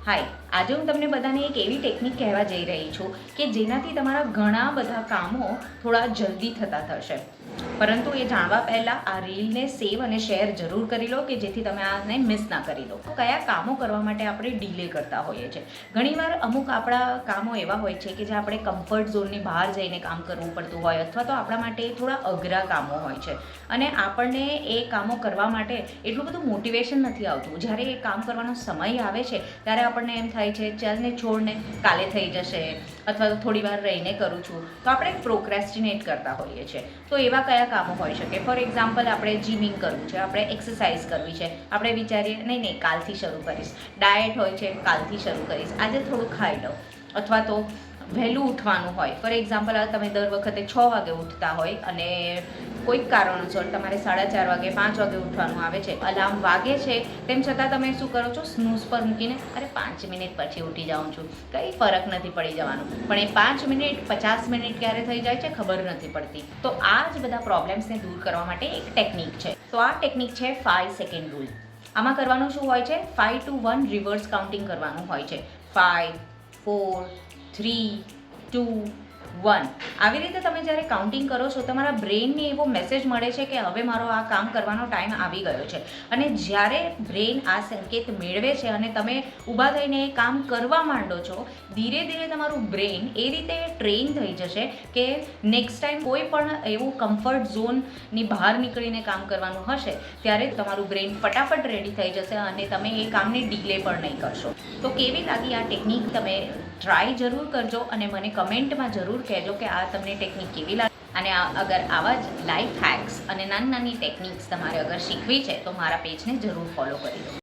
હાય, આજે હું તમને બધાને એક એવી ટેકનિક કહેવા જઈ રહી છું કે જેનાથી તમારા ઘણા બધા કામો થોડા જલ્દી થતા થશે. પરંતુ એ જાણવા પહેલાં આ રીલને સેવ અને શેર જરૂર કરી લો કે જેથી તમે આને મિસ ના કરી લો. કયા કામો કરવા માટે આપણે ડીલે કરતા હોઈએ છીએ. ઘણીવાર અમુક આપણા કામો એવા હોય છે કે જે આપણે કમ્ફર્ટ ઝોનની બહાર જઈને કામ કરવું પડતું હોય અથવા તો આપણા માટે થોડા અઘરા કામો હોય છે અને આપણને એ કામો કરવા માટે એટલું બધું મોટિવેશન નથી આવતું. જ્યારે એ કામ કરવાનો સમય આવે છે ત્યારે આપણને એમ થાય છે ચાલને છોડને, કાલે થઈ જશે અથવા તો થોડી વાર રહીને કરું છું, તો આપણે પ્રોક્રેસ્ટિનેટ કરતા હોઈએ છીએ. તો એવા કયા કામો હોઈ શકે? ફોર એક્ઝામ્પલ, આપણે જીમિંગ કરવું છે, આપણે એક્સરસાઇઝ કરવી છે, આપણે વિચારીએ નહીં કાલથી શરૂ કરીશ. ડાયટ હોય છે, કાલથી શરૂ કરીશ, આજે થોડું ખાઈ લઉં. અથવા તો વહેલું ઉઠવાનું હોય. ફોર એક્ઝામ્પલ, તમે દર વખતે 6 વાગે ઉઠતા હોય અને કોઈક કારણોસર તમારે 4:30 વાગે 5 વાગે ઉઠવાનું આવે છે, અલાર્મ વાગે છે, તેમ છતાં તમે શું કરો છો? સ્નૂઝ પર મૂકીને અરે 5 મિનિટ પછી ઉઠી જાઉં છું, કંઈ ફરક નથી પડી જવાનું. પણ એ 5 મિનિટ 50 મિનિટ ક્યારે થઈ જાય છે ખબર નથી પડતી. તો આ જ બધા પ્રોબ્લેમ્સને દૂર કરવા માટે એક ટેકનિક છે. તો આ ટેકનિક છે 5 સેકન્ડ રૂલ. આમાં કરવાનું શું હોય છે? 5 to 1 રિવર્સ કાઉન્ટિંગ કરવાનું હોય છે. 5, 4, 3, 2, 1. આવી રીતે તમે જ્યારે કાઉન્ટિંગ કરો છો, તમારા બ્રેઇનને એવો મેસેજ મળે છે કે હવે મારો આ કામ કરવાનો ટાઈમ આવી ગયો છે. અને જ્યારે બ્રેઇન આ સંકેત મેળવે છે અને તમે ઊભા થઈને એ કામ કરવા માંડો છો, ધીરે ધીરે તમારું બ્રેઇન એ રીતે ટ્રેન થઈ જશે કે નેક્સ્ટ ટાઈમ કોઈ પણ એવું કમ્ફર્ટ ઝોનની બહાર નીકળીને કામ કરવાનું હશે ત્યારે તમારું બ્રેઇન ફટાફટ રેડી થઈ જશે અને તમે એ કામને ડીલે પણ નહીં કરશો. તો કેવી લાગી આ ટેકનિક? તમે ટ્રાય જરૂર કરજો અને મને કમેન્ટમાં જરૂર કહેજો કે આ તમને ટેકનિક કેવી લાગે. અને અગર આવા જ લાઈફ હેક્સ અને નાની નાની ટેકનિક્સ તમારે અગર શીખવી છે તો મારા પેજને જરૂર ફોલો કરી દો.